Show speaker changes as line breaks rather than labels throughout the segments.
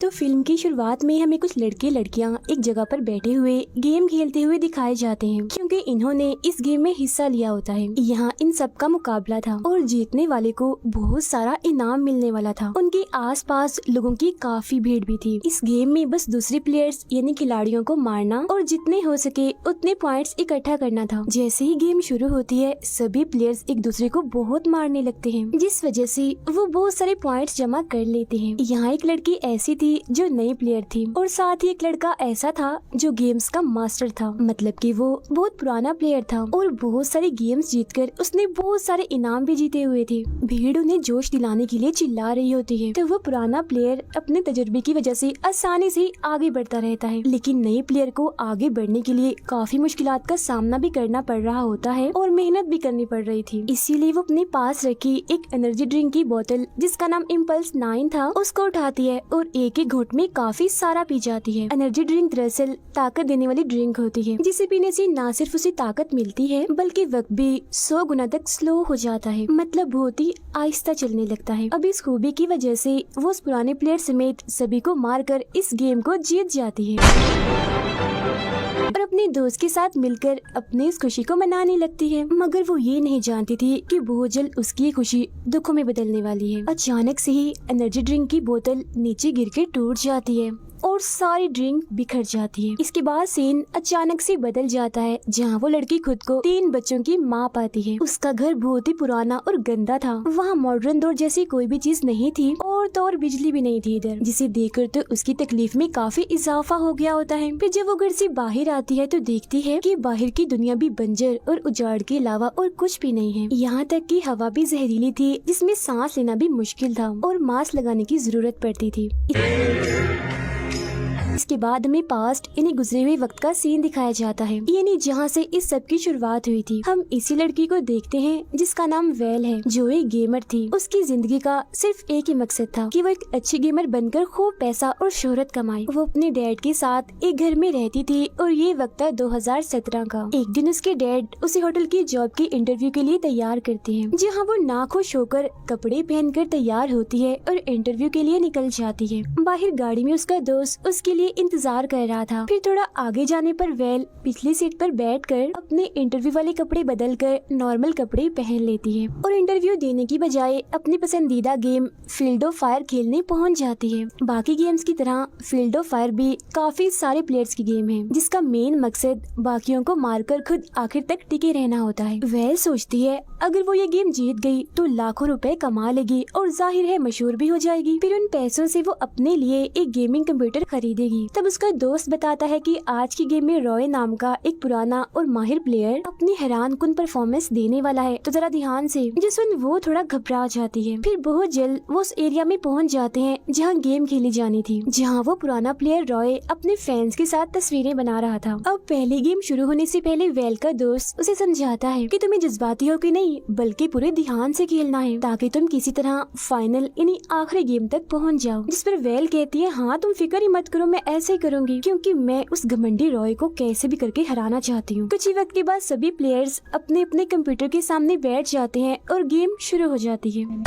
तो फिल्म की शुरुआत में हमें कुछ लड़के लड़कियां एक जगह पर बैठे हुए गेम खेलते हुए दिखाए जाते हैं, क्योंकि इन्होंने इस गेम में हिस्सा लिया होता है। यहाँ इन सब का मुकाबला था और जीतने वाले को बहुत सारा इनाम मिलने वाला था। उनके आसपास लोगों की काफी भीड़ भी थी। इस गेम में बस दूसरे प्लेयर्स यानी खिलाड़ियों को मारना और जितने हो सके उतने पॉइंट्स इकट्ठा करना था। जैसे ही गेम शुरू होती है सभी प्लेयर्स एक दूसरे को बहुत मारने लगते हैं, जिस वजह से वो बहुत सारे पॉइंट्स जमा कर लेते हैं। यहाँ एक लड़की ऐसी थी जो नई प्लेयर थी और साथ ही एक लड़का ऐसा था जो गेम्स का मास्टर था, मतलब कि वो बहुत पुराना प्लेयर था और बहुत सारे गेम्स जीतकर उसने बहुत सारे इनाम भी जीते हुए थे। भीड़ उन्हें जोश दिलाने के लिए चिल्ला रही होती है, तो वो पुराना प्लेयर अपने तजुर्बे की वजह से आसानी से आगे बढ़ता रहता है। लेकिन नए प्लेयर को आगे बढ़ने के लिए काफी मुश्किलात का सामना भी करना पड़ रहा होता है और मेहनत भी करनी पड़ रही थी। इसीलिए वो अपने पास रखी एक एनर्जी ड्रिंक की बोतल जिसका नाम इम्पल्स 9 था उसको उठाती है और एक एक घूंट में काफी सारा पी जाती है। एनर्जी ड्रिंक दरअसल ताकत देने वाली ड्रिंक होती है, जिसे पीने से न सिर्फ उसे ताकत मिलती है बल्कि वक्त भी 100 गुना तक स्लो हो जाता है, मतलब बहुत ही आहिस्ता चलने लगता है। अब इस खूबी की वजह से वो उस पुराने प्लेयर समेत सभी को मारकर इस गेम को जीत जाती है और अपने दोस्त के साथ मिलकर अपनी इस खुशी को मनाने लगती है। मगर वो ये नहीं जानती थी कि बहुत जल्द उसकी ये खुशी दुखों में बदलने वाली है। अचानक से ही एनर्जी ड्रिंक की बोतल नीचे गिर के टूट जाती है और सारी ड्रिंक बिखर जाती है। इसके बाद सीन अचानक से बदल जाता है, जहाँ वो लड़की खुद को 3 बच्चों की माँ पाती है। उसका घर बहुत ही पुराना और गंदा था, वहाँ मॉडर्न दौर जैसी कोई भी चीज नहीं थी और तो और बिजली भी नहीं थी इधर, जिसे देखकर तो उसकी तकलीफ में काफी इजाफा हो गया होता है। फिर जब वो घर से बाहर आती है तो देखती है कि बाहर की दुनिया भी बंजर और उजाड़ के अलावा और कुछ भी नहीं है। यहाँ तक कि हवा भी जहरीली थी, जिसमें सांस लेना भी मुश्किल था और मास्क लगाने की जरूरत पड़ती थी। इसके बाद हमें पास्ट यानी गुजरे हुए वक्त का सीन दिखाया जाता है, यानी जहाँ से इस सब की शुरुआत हुई थी। हम इसी लड़की को देखते हैं जिसका नाम वेल है, जो एक गेमर थी। उसकी जिंदगी का सिर्फ एक ही मकसद था कि वो एक अच्छी गेमर बनकर खूब पैसा और शोहरत कमाए। वो अपने डैड के साथ एक घर में रहती थी और ये वक्त था 2017 का। एक दिन उसके डैड उसे होटल की जॉब के इंटरव्यू के लिए तैयार करते हैं, जहाँ वो नाखुश होकर कपड़े पहनकर तैयार होती है और इंटरव्यू के लिए निकल जाती है। बाहर गाड़ी में उसका दोस्त उसके लिए इंतजार कर रहा था। फिर थोड़ा आगे जाने पर वेल पिछली सीट पर बैठकर अपने इंटरव्यू वाले कपड़े बदलकर नॉर्मल कपड़े पहन लेती है और इंटरव्यू देने की बजाय अपनी पसंदीदा गेम फील्ड ऑफ फायर खेलने पहुंच जाती है। बाकी गेम्स की तरह फील्ड ऑफ फायर भी काफी सारे प्लेयर्स की गेम है, जिसका मेन मकसद बाकियों को मारकर खुद आखिर तक टिके रहना होता है। वेल सोचती है अगर वो ये गेम जीत गई तो लाखों रुपए कमा लेगी और जाहिर है मशहूर भी हो जाएगी। फिर उन पैसों से वो अपने लिए एक गेमिंग कंप्यूटर खरीदेगी। तब उसका दोस्त बताता है कि आज की गेम में रॉय नाम का एक पुराना और माहिर प्लेयर अपनी हैरान कुन परफॉर्मेंस देने वाला है, तो जरा ध्यान से। जो सुन वो थोड़ा घबरा जाती है। फिर बहुत जल्द वो उस एरिया में पहुंच जाते हैं जहां गेम खेली जानी थी, जहां वो पुराना प्लेयर रॉय अपने फैंस के साथ तस्वीरें बना रहा था। अब पहली गेम शुरू होने से पहले वेल का दोस्त उसे समझाता है कि तुम्हें जज्बाती हो कि नहीं, बल्कि पूरे ध्यान से खेलना है ताकि तुम किसी तरह फाइनल यानी आखिरी गेम तक पहुंच जाओ। जिस पर वेल कहती है हाँ तुम फिक्र ही मत करो, मैं ऐसे ही करूंगी, क्योंकि मैं उस घमंडी रॉय को कैसे भी करके हराना चाहती हूँ। कुछ ही वक्त के बाद सभी प्लेयर्स अपने अपने कंप्यूटर के सामने बैठ जाते हैं और गेम शुरू हो जाती है।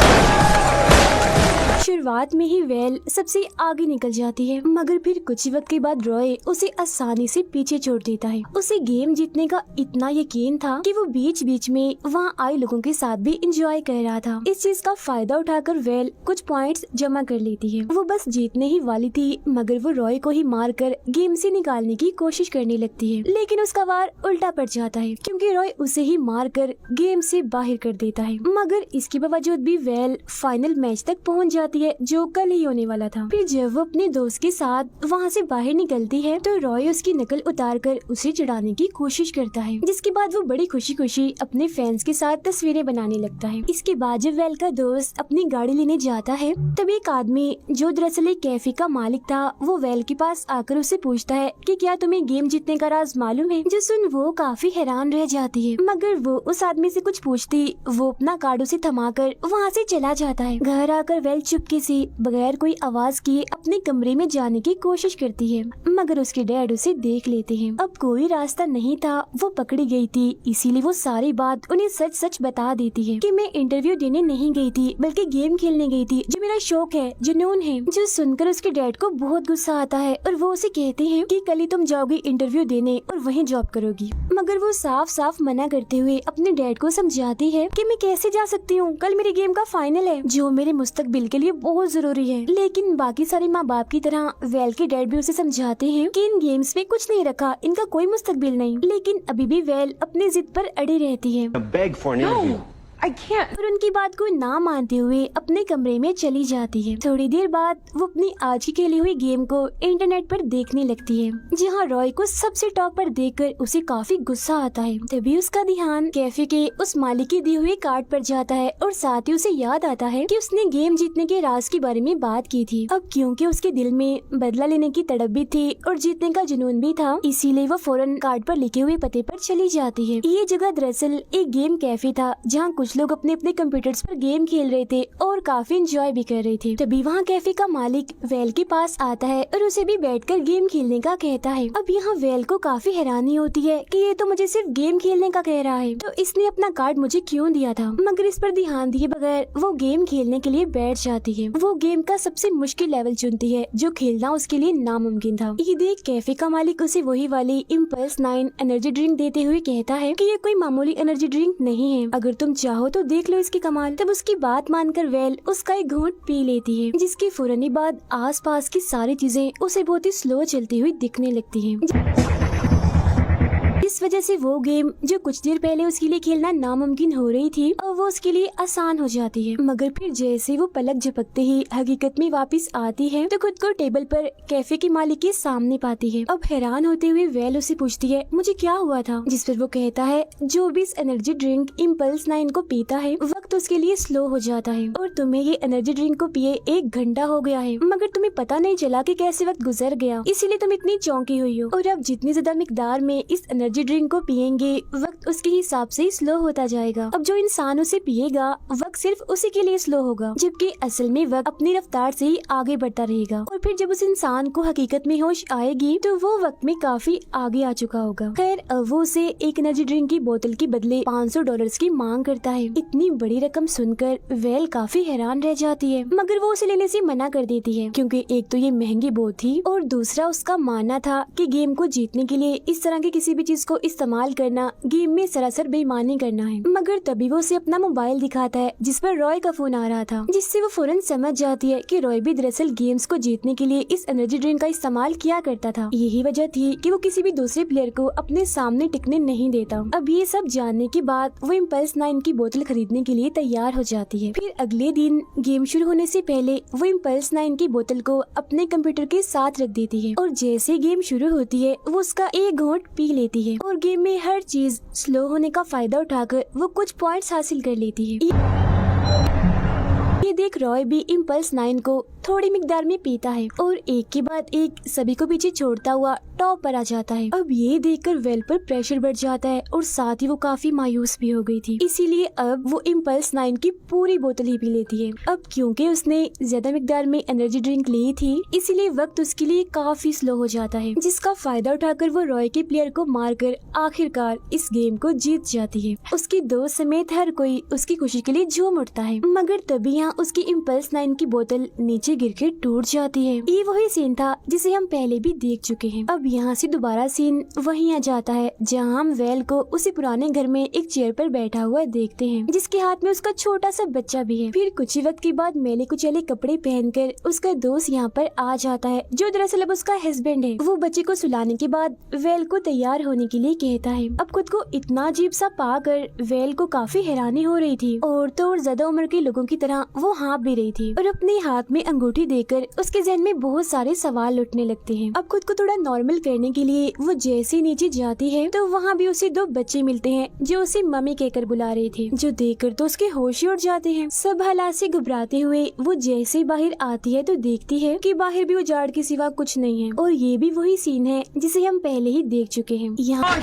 शुरुआत में ही वेल सबसे आगे निकल जाती है, मगर फिर कुछ ही वक्त के बाद रॉय उसे आसानी से पीछे छोड़ देता है। उसे गेम जीतने का इतना यकीन था कि वो बीच बीच में वहाँ आए लोगों के साथ भी एंजॉय कर रहा था। इस चीज का फायदा उठाकर वेल कुछ पॉइंट्स जमा कर लेती है। वो बस जीतने ही वाली थी, मगर वो रॉय को ही मारकर गेम से निकालने की कोशिश करने लगती है। लेकिन उसका वार उल्टा पड़ जाता है, क्योंकि रॉय उसे ही मारकर गेम से बाहर कर देता है। मगर इसके बावजूद भी वेल फाइनल मैच तक पहुँच जाती है, जो कल ही होने वाला था। फिर जब वो अपने दोस्त के साथ वहाँ से बाहर निकलती है तो रॉय उसकी नकल उतारकर उसे चिढ़ाने की कोशिश करता है, जिसके बाद वो बड़ी खुशी खुशी अपने फैंस के साथ तस्वीरें बनाने लगता है। इसके बाद जब वेल का दोस्त अपनी गाड़ी लेने जाता है तब एक आदमी जो दरअसल एक कैफे का मालिक था वो वेल के पास आकर उससे पूछता है कि क्या तुम्हें गेम जीतने का राज मालूम है। जो सुन वो काफी हैरान रह जाती है, मगर वो उस आदमी से कुछ पूछती वो अपना कार्ड उसे थमाकर वहाँ से चला जाता है। घर आकर वेल चुप चुपके से बगैर कोई आवाज किए अपने कमरे में जाने की कोशिश करती है, मगर उसके डैड उसे देख लेते हैं। अब कोई रास्ता नहीं था, वो पकड़ी गई थी, इसीलिए वो सारी बात उन्हें सच सच बता देती है कि मैं इंटरव्यू देने नहीं गई थी बल्कि गेम खेलने गई थी, जो मेरा शौक है, जुनून है। जो सुनकर उसके डैड को बहुत गुस्सा आता है और वो उसे कहते हैं कि कल ही तुम जाओगी इंटरव्यू देने और वहीं जॉब करोगी, मगर वो साफ साफ मना करते हुए अपने डैड को समझाती है कि मैं कैसे जा सकती हूँ, कल मेरे गेम का फाइनल है जो मेरे मुस्तकबिल के लिए बहुत जरूरी है। लेकिन बाकी सारे माँ बाप की तरह वेल के डैड भी उसे समझाते हैं कि इन गेम्स में कुछ नहीं रखा, इनका कोई मुस्तकबिल नहीं। लेकिन अभी भी वेल अपनी जिद पर अड़ी रहती है।
Beg for an interview.
I can't.
और उनकी बात को ना मानते हुए अपने कमरे में चली जाती है। थोड़ी देर बाद वो अपनी आज की खेली हुई गेम को इंटरनेट पर देखने लगती है, जहाँ रॉय को सबसे टॉप पर देखकर उसे काफी गुस्सा आता है। तभी उसका ध्यान कैफे के उस मालिक के दिए हुए कार्ड पर जाता है और साथ ही उसे याद आता है कि उसने गेम जीतने के राज के बारे में बात की थी। अब क्योंकि उसके दिल में बदला लेने की तड़प भी थी और जीतने का जुनून भी था, इसीलिए वो फौरन कार्ड पर लिखे हुए पते पर चली जाती है। ये जगह दरअसल एक गेम कैफे था, जहाँ कुछ लोग अपने अपने कंप्यूटर्स पर गेम खेल रहे थे और काफी एंजॉय भी कर रहे थे। तभी वहाँ कैफे का मालिक वेल के पास आता है और उसे भी बैठकर गेम खेलने का कहता है। अब यहाँ वेल को काफी हैरानी होती है कि ये तो मुझे सिर्फ गेम खेलने का कह रहा है, तो इसने अपना कार्ड मुझे क्यों दिया था। मगर इस पर ध्यान दिए बगैर वो गेम खेलने के लिए बैठ जाती है। वो गेम का सबसे मुश्किल लेवल चुनती है जो खेलना उसके लिए नामुमकिन था। ये देख कैफे का मालिक उसे वही वाली इम्पल्स 9 एनर्जी ड्रिंक देते हुए कहता है कि ये कोई मामूली एनर्जी ड्रिंक नहीं है, अगर तुम चाहो तो देख लो इसकी कमाल। तब उसकी बात मानकर वेल उसका एक घूंट पी लेती है, जिसके फौरन ही बाद आसपास की सारी चीजें उसे बहुत ही स्लो चलती हुई दिखने लगती हैं। इस वजह से वो गेम जो कुछ देर पहले उसके लिए खेलना नामुमकिन हो रही थी, और वो उसके लिए आसान हो जाती है। मगर फिर जैसे वो पलक झपकते ही हकीकत में वापस आती है तो खुद को टेबल पर कैफे के मालिक के सामने पाती है। अब हैरान होते हुए वेल उसे पूछती है मुझे क्या हुआ था, जिस पर वो कहता है जो भी इस एनर्जी ड्रिंक इम्पल्स 9 को पीता है वक्त उसके लिए स्लो हो जाता है, और तुम्हें ये एनर्जी ड्रिंक को पिए 1 घंटा हो गया है, मगर तुम्हें पता नहीं चला कि कैसे वक्त गुजर गया, इसीलिए तुम इतनी चौंकी हुई हो। और अब जितनी ज्यादा मिकदार में इस एनर्जी ड्रिंक को पिएंगे वक्त उसके हिसाब से ही स्लो होता जाएगा। अब जो इंसान उसे पिएगा वक्त सिर्फ उसी के लिए स्लो होगा, जबकि असल में वक्त अपनी रफ्तार से ही आगे बढ़ता रहेगा। और फिर जब उस इंसान को हकीकत में होश आएगी तो वो वक्त में काफी आगे आ चुका होगा। खैर वो उसे एक एनर्जी ड्रिंक की बोतल के बदले $500 की मांग करता है। इतनी बड़ी रकम सुनकर वेल काफी हैरान रह जाती है, मगर वो उसे लेने से मना कर देती है, क्योंकि एक तो ये महंगी बहुत थी और दूसरा उसका मानना था कि गेम को जीतने के लिए इस तरह की किसी भी चीज को इस्तेमाल करना गेम में सरासर बेईमानी करना है। मगर तभी वो उसे अपना मोबाइल दिखाता है जिस पर रॉय का फोन आ रहा था, जिससे वो फौरन समझ जाती है कि रॉय भी दरअसल गेम्स को जीतने के लिए इस एनर्जी ड्रिंक का इस्तेमाल किया करता था। यही वजह थी कि वो किसी भी दूसरे प्लेयर को अपने सामने टिकने नहीं देता। अब ये सब जानने के बाद वो इम्पल्स 9 की बोतल खरीदने के लिए तैयार हो जाती है। फिर अगले दिन गेम शुरू होने से पहले वो इम्पल्स 9 की बोतल को अपने कंप्यूटर के साथ रख देती है, और जैसे गेम शुरू होती है वो उसका एक घूंट पी लेती है, और गेम में हर चीज स्लो होने का फायदा उठाकर वो कुछ पॉइंट्स हासिल कर लेती है। ये देख रॉय भी इम्पल्स 9 को थोड़ी मिकदार में पीता है और एक के बाद एक सभी को पीछे छोड़ता हुआ टॉप पर आ जाता है। अब ये देखकर वेल पर प्रेशर बढ़ जाता है और साथ ही वो काफी मायूस भी हो गई थी, इसीलिए अब वो इम्पल्स 9 की पूरी बोतल ही पी लेती है। अब क्योंकि उसने ज्यादा मिकदार में एनर्जी ड्रिंक ली थी, इसीलिए वक्त उसके लिए काफी स्लो हो जाता है, जिसका फायदा उठाकर वो रॉय के प्लेयर को मारकर आखिरकार इस गेम को जीत जाती है। उसकी दोस्त समेत हर कोई उसकी खुशी के लिए झूम उठता है, मगर तभी यहाँ उसकी इम्पल्स 9 की बोतल नीचे गिर के टूट जाती है। ये वही सीन था जिसे हम पहले भी देख चुके हैं। अब यहाँ से दोबारा सीन वहीं आ जाता है जहाँ हम वेल को उसी पुराने घर में एक चेयर पर बैठा हुआ देखते हैं, जिसके हाथ में उसका छोटा सा बच्चा भी है। फिर कुछ ही वक्त के बाद मेले कुचले कपड़े पहनकर उसका दोस्त यहाँ पर आ जाता है, जो दरअसल अब उसका हस्बैंड है। वो बच्चे को सुलाने के बाद वेल को तैयार होने के लिए कहता है। अब खुद को इतना अजीब सा पाकर वेल को काफी हैरानी हो रही थी, और तो और ज्यादा उम्र के लोगों की तरह वो हाँफ भी रही थी, और अपने हाथ में अंगूठी देकर उसके जहन में बहुत सारे सवाल उठने लगते हैं। अब खुद को थोड़ा नॉर्मल करने के लिए वो जैसे नीचे जाती है तो वहाँ भी उसे 2 बच्चे मिलते हैं जो उसे मम्मी कहकर बुला रहे थे, जो देखकर तो उसके होश ही उड़ जाते हैं। सब हालात से घबराते हुए वो जैसे बाहर आती है तो देखती है कि बाहर भी उजाड़ के सिवा कुछ नहीं है, और ये भी वही सीन है जिसे हम पहले ही देख चुके हैं। यहाँ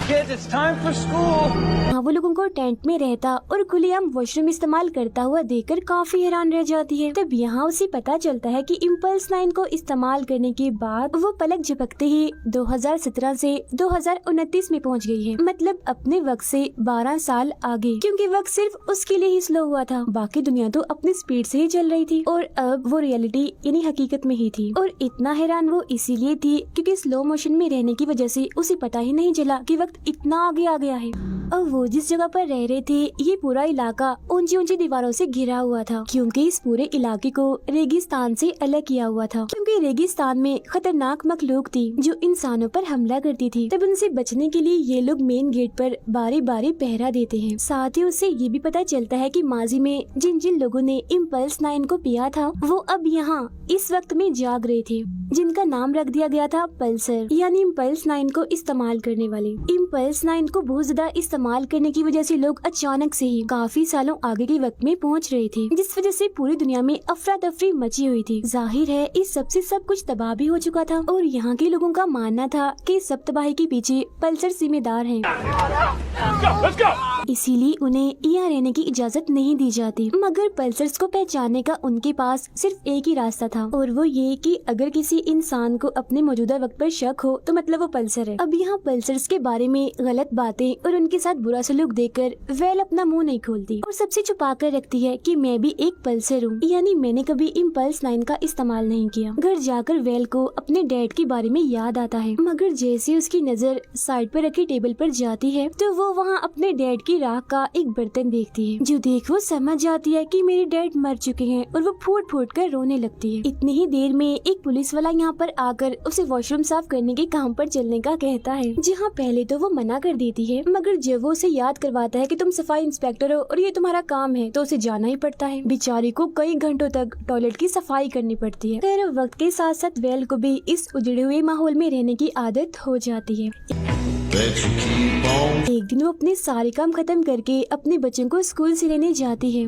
वो लोगों को टेंट में रहता और खुलेआम वॉशरूम इस्तेमाल करता हुआ देखकर काफी हैरान रह जाती है। तब यहाँ उसे पता चलता है कि इम्पल्स 9 को इस्तेमाल करने के बाद वो पलक झपकते ही 2017 से 2029 में पहुँच गई है, मतलब अपने वक्त से 12 साल आगे, क्योंकि वक्त सिर्फ उसके लिए ही स्लो हुआ था, बाकी दुनिया तो अपनी स्पीड से ही चल रही थी और अब वो रियलिटी यानी हकीकत में ही थी। और इतना हैरान वो इसीलिए थी क्योंकि स्लो मोशन में रहने की वजह से उसे पता ही नहीं चला कि वक्त इतना आगे आ गया है। और वो जिस जगह पर रह रहे थे ये पूरा इलाका ऊंची ऊंची दीवारों से घिरा हुआ था, क्योंकि इस पूरे इलाके को रेगिस्तान से अलग किया हुआ था, क्योंकि रेगिस्तान में खतरनाक मखलूक थी जो इंसानों पर हमला करती थी। तब उनसे बचने के लिए ये लोग मेन गेट पर बारी बारी पहरा देते हैं। साथ ही उससे ये भी पता चलता है कि माजी में जिन जिन लोगों ने इम्पल्स 9 को पिया था वो अब यहाँ इस वक्त में जाग रहे थे, जिनका नाम रख दिया गया था पल्सर, यानी इम्पल्स 9 को इस्तेमाल करने वाले। इम्पल्स 9 को बहुत ज्यादा इस्तेमाल करने की वजह से लोग अचानक से ही काफी सालों आगे के वक्त में पहुंच रहे थे, जिस वजह से पूरी दुनिया में अफरा तफरी मची हुई थी। जाहिर है इस सबसे सब कुछ तबाह भी हो चुका था और यहाँ के लोगों का मानना था कि सब तबाही के पीछे पल्सर जिम्मेदार है, इसीलिए उन्हें यहाँ रहने की इजाजत नहीं दी जाती। मगर पल्सर्स को पहचानने का उनके पास सिर्फ एक ही रास्ता था और वो ये कि अगर किसी इंसान को अपने मौजूदा वक्त पर शक हो तो मतलब वो पल्सर है। अब यहाँ पल्सर्स के बारे में गलत बातें और उनके साथ बुरा सलूक देखकर वेल अपना मुंह नहीं खोलती और सबसे छुपा कर रखती है कि मैं भी एक पल्सर हूँ, यानी मैंने कभी इम्पल्स 9 का इस्तेमाल नहीं किया। घर जाकर वेल को अपने डैड के बारे में याद आता है, मगर जैसे उसकी नजर साइड पर रखी टेबल पर जाती है तो वो वहाँ अपने डैड की राख का एक बर्तन देखती है, जो देख वो समझ जाती है कि मेरे डैड मर चुके हैं और वो फूट फूट कर रोने लगती है। इतनी ही देर में एक पुलिस वाला यहाँ पर आकर उसे वॉशरूम साफ करने के काम पर चलने का कहता है, जहाँ पहले तो वो मना कर देती है, मगर जब वो उसे याद करवाता है कि तुम सफाई इंस्पेक्टर हो और ये तुम्हारा काम है तो उसे जाना ही पड़ता है। बेचारी को कई घंटों तक टॉयलेट की सफाई करनी पड़ती है। खैर वक्त के साथ साथ वेल को भी इस उजड़े हुए माहौल में रहने की आदत हो जाती है। एक दिन वो अपने सारे काम खत्म करके अपने बच्चों को स्कूल से लेने जाती है,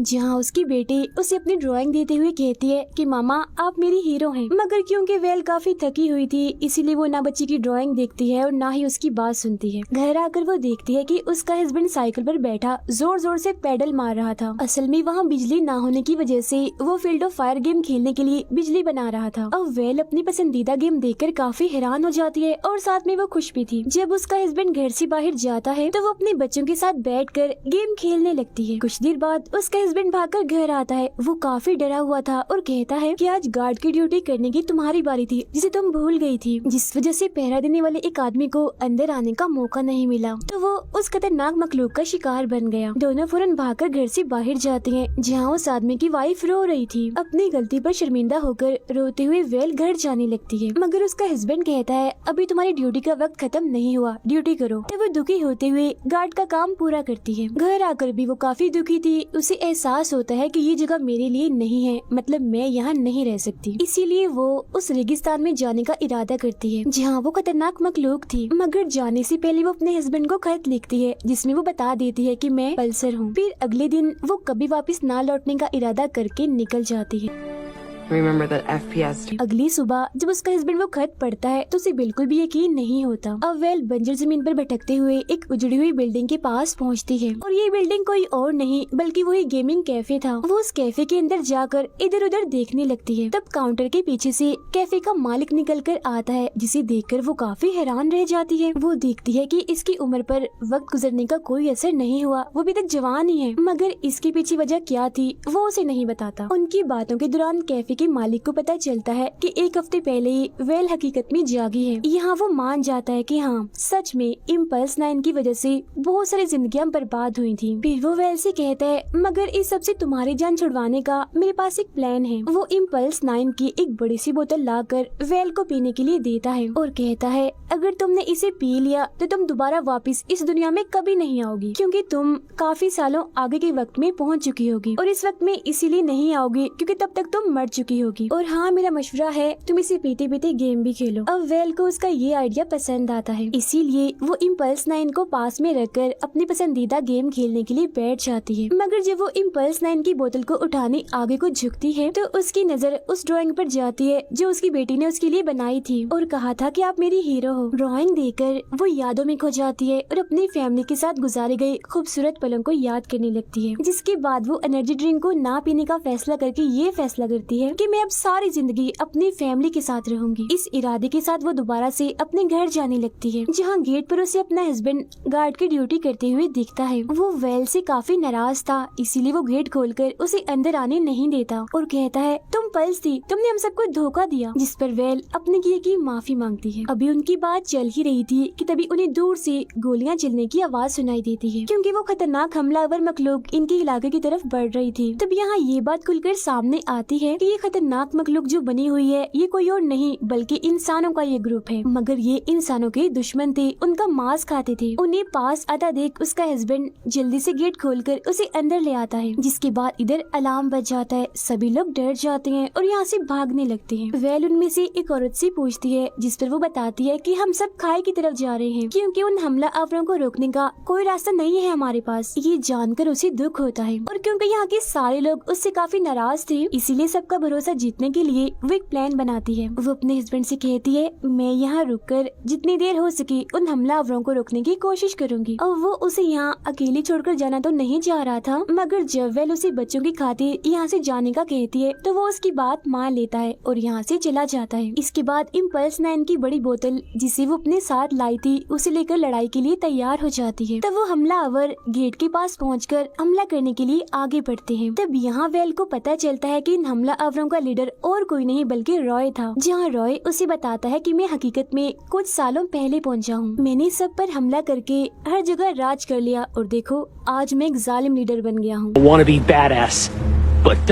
जहाँ उसकी बेटी उसे अपनी ड्राइंग देते हुए कहती है कि मामा आप मेरी हीरो हैं। मगर क्योंकि वेल काफी थकी हुई थी इसीलिए वो ना बच्ची की ड्राइंग देखती है और ना ही उसकी बात सुनती है। घर आकर वो देखती है कि उसका हस्बैंड साइकिल पर बैठा जोर जोर से पैडल मार रहा था। असल में वहाँ बिजली ना होने की वजह से वो फील्ड ऑफ फायर गेम खेलने के लिए बिजली बना रहा था। अब वेल अपनी पसंदीदा गेम देखकर काफी हैरान हो जाती है और साथ में वो खुश भी थी। जब उसका हस्बैंड घर से बाहर जाता है तो वो अपने बच्चों के साथ बैठकर गेम खेलने लगती है। कुछ देर बाद उसका हस्बैंड भागकर घर आता है। वो काफी डरा हुआ था और कहता है कि आज गार्ड की ड्यूटी करने की तुम्हारी बारी थी जिसे तुम भूल गई थी, जिस वजह से पहरा देने वाले एक आदमी को अंदर आने का मौका नहीं मिला, तो वो उस खतरनाक मखलूक का शिकार बन गया। दोनों फौरन भागकर घर से बाहर जाते हैं, जहाँ उस आदमी की वाइफ रो रही थी। अपनी गलती पर शर्मिंदा होकर रोते हुए वेल घर जाने लगती है, मगर उसका हस्बैंड कहता है अभी तुम्हारी ड्यूटी का वक्त खत्म नहीं हुआ, ड्यूटी करो। तो वो दुखी होते हुए गार्ड का काम पूरा करती है। घर आकर भी वो काफी दुखी थी। उसे एहसास होता है कि ये जगह मेरे लिए नहीं है, मतलब मैं यहाँ नहीं रह सकती। इसीलिए वो उस रेगिस्तान में जाने का इरादा करती है जहाँ वो खतरनाक मखलूक थी। मगर जाने से पहले वो अपने हस्बैंड को खत लिखती है जिसमें वो बता देती है कि मैं पल्सर हूँ। फिर अगले दिन वो कभी वापस ना लौटने का इरादा करके निकल जाती है।
Remember that FPS too.
अगली सुबह जब उसका हस्बैंड वो खत पढ़ता है तो उसे बिल्कुल भी यकीन नहीं होता। अब वेल बंजर जमीन पर भटकते हुए एक उजड़ी हुई बिल्डिंग के पास पहुंचती है और ये बिल्डिंग कोई और नहीं बल्कि वही गेमिंग कैफे था। वो उस कैफे के अंदर जाकर इधर उधर देखने लगती है। तब काउंटर के पीछे से कैफे का मालिक निकल कर आता है, जिसे देखकर वो काफी हैरान रह जाती है। वो देखती है कि इसकी उम्र पर वक्त गुजरने का कोई असर नहीं हुआ, वो अभी तक जवान ही है, मगर इसके पीछे वजह क्या थी वो उसे नहीं बताता। उनकी बातों के दौरान कैफे के मालिक को पता चलता है कि एक हफ्ते पहले ही वेल हकीकत में जागी है। यहाँ वो मान जाता है कि हाँ सच में इम्पल्स 9 की वजह से बहुत सारी जिंदगियां बर्बाद हुई थी। फिर वो वेल से कहता है मगर इस सब से तुम्हारी जान छुड़वाने का मेरे पास एक प्लान है। वो इम्पल्स 9 की एक बड़ी सी बोतल लाकर वेल को पीने के लिए देता है और कहता है अगर तुमने इसे पी लिया तो तुम दोबारा वापस इस दुनिया में कभी नहीं आओगी, क्योंकि तुम काफी सालों आगे के वक्त में पहुँच चुकी होगी और इस वक्त में इसीलिए नहीं आओगी क्योंकि तब तक तुम मर चुकी चुकी होगी। और हाँ, मेरा मशवरा है तुम इसे पीते पीते गेम भी खेलो। अब वेल को उसका ये आइडिया पसंद आता है, इसीलिए वो इम्पल्स 9 को पास में रखकर अपनी पसंदीदा गेम खेलने के लिए बैठ जाती है। मगर जब वो इम्पल्स 9 की बोतल को उठाने आगे को झुकती है तो उसकी नजर उस ड्राइंग पर जाती है जो उसकी बेटी ने उसके लिए बनाई थी और कहा था कि आप मेरी हीरो हो। ड्राइंग देखकर वो यादों में खो जाती है और अपनी फैमिली के साथ गुजारे गए खूबसूरत पलों को याद करने लगती है। जिसके बाद वो एनर्जी ड्रिंक को ना पीने का फैसला करके ये फैसला करती है कि मैं अब सारी जिंदगी अपनी फैमिली के साथ रहूंगी। इस इरादे के साथ वो दोबारा से अपने घर जाने लगती है, जहाँ गेट पर उसे अपना हस्बैंड गार्ड की ड्यूटी करते हुए दिखता है। वो वेल से काफी नाराज था, इसीलिए वो गेट खोलकर उसे अंदर आने नहीं देता और कहता है तुम पल्स थी, तुमने हम सबको धोखा दिया। जिस पर वेल अपने किए की माफी मांगती है। अभी उनकी बात चल ही रही थी कि तभी उन्हें दूर से गोलियां चलने की आवाज सुनाई देती है, क्योंकि वो खतरनाक हमलावर मखलूक इनके इलाके की तरफ बढ़ रही थी। तब यहाँ ये बात खुलकर सामने आती है कि ये खतरनाक मखलूक जो बनी हुई है ये कोई और नहीं बल्कि इंसानों का ये ग्रुप है। मगर ये इंसानों के दुश्मन थे, उनका मांस खाते थे। उन्हें पास आता देख उसका हस्बैंड जल्दी से गेट खोलकर उसे अंदर ले आता है। जिसके बाद इधर अलार्म बज जाता है, सभी लोग डर जाते हैं और यहाँ से भागने लगते हैं। वेल उनमें से एक औरत से पूछती है, जिस पर वो बताती है कि हम सब खाई की तरफ जा रहे हैं, क्योंकि उन हमला आवरों को रोकने का कोई रास्ता नहीं है हमारे पास। ये जानकर उसे दुख होता है और क्योंकि यहाँ के सारे लोग उससे काफी नाराज थे, इसीलिए सबका भरोसा जीतने के लिए वो एक प्लान बनाती है। वो अपने हस्बैंड से कहती है मैं यहाँ रुककर जितनी देर हो सके उन हमलावरों को रोकने की कोशिश करूंगी। और वो उसे यहाँ अकेले छोड़कर जाना तो नहीं जा रहा था, मगर जब वेल उसे बच्चों की खातिर यहाँ से जाने का कहती है तो वो उसकी बात मान लेता है और यहाँ से चला जाता है। इसके बाद इम्पल्स 9 की बड़ी बोतल जिसे वो अपने साथ लाई थी उसे लेकर लड़ाई के लिए तैयार हो जाती है। तब वो हमलावर गेट के पास पहुंचकर हमला करने के लिए आगे बढ़ते हैं। तब यहाँ वेल को पता चलता है कि इन हमलावरों का लीडर और कोई नहीं बल्कि रॉय था। जहाँ रॉय उसे बताता है कि मैं हकीकत में कुछ सालों पहले पहुंचा हूँ, मैंने सब पर हमला करके हर जगह राज कर लिया और देखो आज मैं एक जालिम लीडर बन गया हूँ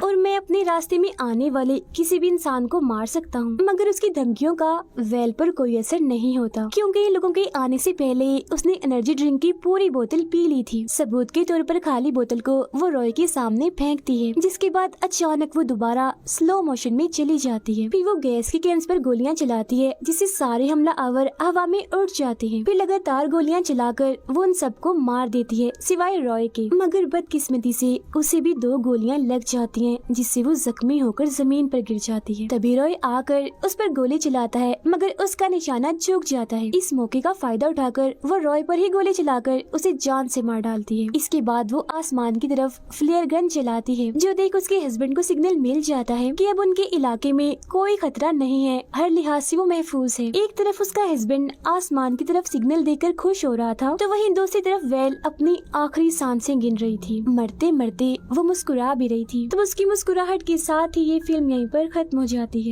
और मैं अपने रास्ते में आने वाले किसी भी इंसान को मार सकता हूँ। मगर उसकी धमकियों का वेल पर कोई असर नहीं होता, क्योंकि लोगों के आने से पहले उसने एनर्जी ड्रिंक की पूरी बोतल पी ली थी। सबूत के तौर पर खाली बोतल को वो रॉय के सामने फेंकती है, जिसके बाद अचानक वो दोबारा स्लो मोशन में चली जाती है। फिर वो गैस के कैंस पर गोलियां चलाती है, जिससे सारे हमला आवर हवा में उड़ जाते हैं। फिर लगातार गोलियां चलाकर वो उन सबको मार देती है सिवाय रॉय के। मगर बदकिस्मती से उसे भी 2 गोलियां लग जाती हैं, जिससे वो जख्मी होकर जमीन पर गिर जाती है। तभी रॉय आकर उस पर गोली चलाता है, मगर उसका निशाना चूक जाता है। इस मौके का फायदा उठाकर वो रॉय पर ही गोली चलाकर उसे जान से मार डालती है। इसके बाद वो आसमान की तरफ फ्लेयर गन चलाती है, जो देख उसके हस्बैंड को सिग्नल मिल जाता है कि अब उनके इलाके में कोई खतरा नहीं है, हर लिहाज से वो महफूज है। एक तरफ उसका हस्बैंड आसमान की तरफ सिग्नल देकर खुश हो रहा था, तो वहीं दूसरी तरफ वेल अपनी आखिरी सांसें गिन रही थी। मरते मरते वो मुस्कुरा भी रही थी। तो उसकी मुस्कुराहट के साथ ही ये फिल्म यहीं पर खत्म हो जाती है।